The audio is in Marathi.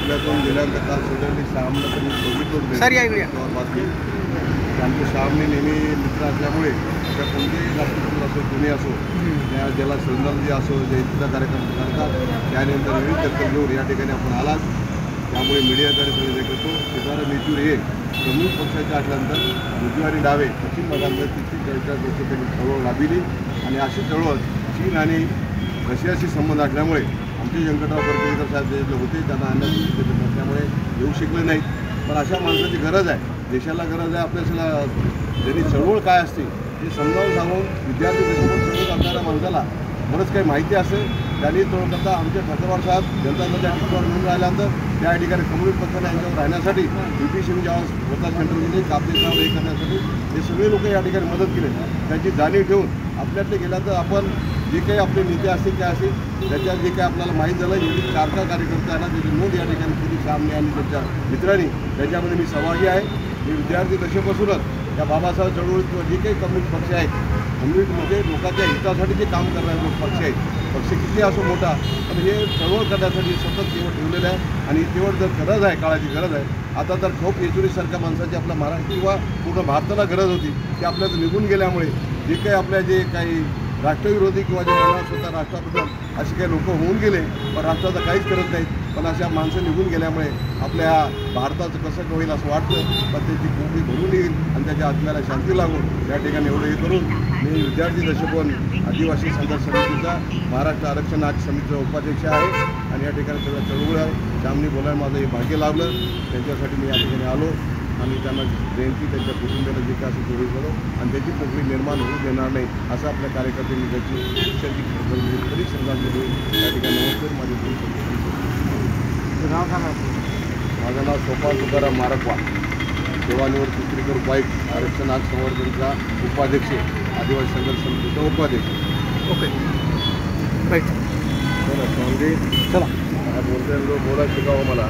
आपल्याकडून गेल्यानंतर काल सोडलेली श्यामला तरी बघितलं सर या इकडे या. बातमी आमच्या श्यामने नेहमी मित्र असल्यामुळे त्या कोणतेही राष्ट्रपती असो कोणी असो त्या ज्याला श्रद्धांजली असो जयंतीचा कार्यक्रम करतात त्यानंतर विविध दखल घेऊन या ठिकाणी आपण आलात. त्यामुळे मीडियाद्वारे सगळे करतो सिद्धार्थ येचूर हे प्रमुख पक्षाच्या असल्यानंतर उजवे आणि डावे पश्चिम भागांमध्ये 30-40 वर्ष त्यांनी चळवळ राबविली आणि अशी चळवळ चीन आणि रशियाशी संबंध असल्यामुळे आमचे व्यंकटराव करकरेकर साहेब जे होते त्यांना आणण्यात नसल्यामुळे येऊ शकले नाहीत. पण अशा माणसाची गरज आहे, देशाला गरज आहे. आपल्याला ज्यांनी चळवळ काय असते हे समजावून सांगून विद्यार्थी देशातून चळवळ करणाऱ्या माणसाला बरंच काही माहिती असेल त्यांनी चळवळ करता आमचे ठाकरवाड साहेब जनता दल टिकटवर मिळून राहिल्यानंतर त्या ठिकाणी कम्युनिस्ट पक्षाने यांच्यावर राहण्यासाठी ब्रिटिशांनी जेव्हा स्वतः सेंटर दिले कापलेचा हे करण्यासाठी हे सगळे लोक या ठिकाणी मदत केली. त्यांची जाणीव ठेवून आपल्यातले गेल्यानंतर आपण जे काही आपले नेते असतील काय असेल त्याच्यात जे काही आपल्याला माहीत झालं एवढी 4 कार्यकर्ते आहे ना त्याची नोंद या ठिकाणी केली सामने आणि त्यांच्या मित्रांनी. त्याच्यामध्ये मी सहभागी आहे. मी विद्यार्थी दशेपासूनच या बाबासाहेब चळवळीत किंवा जे काही कम्युनिस्ट पक्ष आहेत कम्युनिस्ट म्हणजे लोकांच्या हितासाठी जे काम करणारे पक्ष आहेत पक्ष किती असो मोठा पण हे चळवळ करण्यासाठी सतत केवळ ठेवलेलं आहे आणि केवळ जर गरज आहे काळाची गरज आहे. आता तर खूप येचुरीसारख्या माणसाची आपल्या महाराष्ट्र किंवा पूर्ण भारताला गरज होती की आपल्याला निघून गेल्यामुळे जे काही आपल्या जे काही राष्ट्रविरोधी किंवा जे मनात स्वतः राष्ट्राबद्दल असे काही लोक होऊन गेले पण राष्ट्राचं काहीच करत नाहीत. पण अशा माणसं निघून गेल्यामुळे आपल्या भारताचं कसं होईल असं वाटतं. पण त्याची कोंबडी भरून येईल आणि त्याच्या आत्म्याला शांती लागून या ठिकाणी एवढं हे करून मी विद्यार्थी दशकोन आदिवासी संघर्ष समितीचा महाराष्ट्र आरक्षण हक्क समितीचा उपाध्यक्ष आहे आणि या ठिकाणी सगळं चळवळ आहे. त्यामुळे बोलायला माझं हे भाग्य लाभलं. त्यांच्यासाठी मी या ठिकाणी आलो आणि त्यांना जयंती त्यांच्या कुटुंबियाला जे काय असं जोडून गेलो आणि त्याची पोकळी निर्माण होऊ देणार नाही असं आपल्या कार्यकर्त्यांनी त्याची शिक्षणाची खरी श्रद्धांजली होईल. त्या ठिकाणी नमस्कार. माझं नाव सोपान तुकाराम मारकवा सेवानिवृत्त चित्रीकर उपायुक्त आरक्षण हक्क संवर्धनचा उपाध्यक्ष आदिवासी संघर्ष समितीचा उपाध्यक्ष. ओके राईट चला चला बोलते बोलायला शिकावं मला.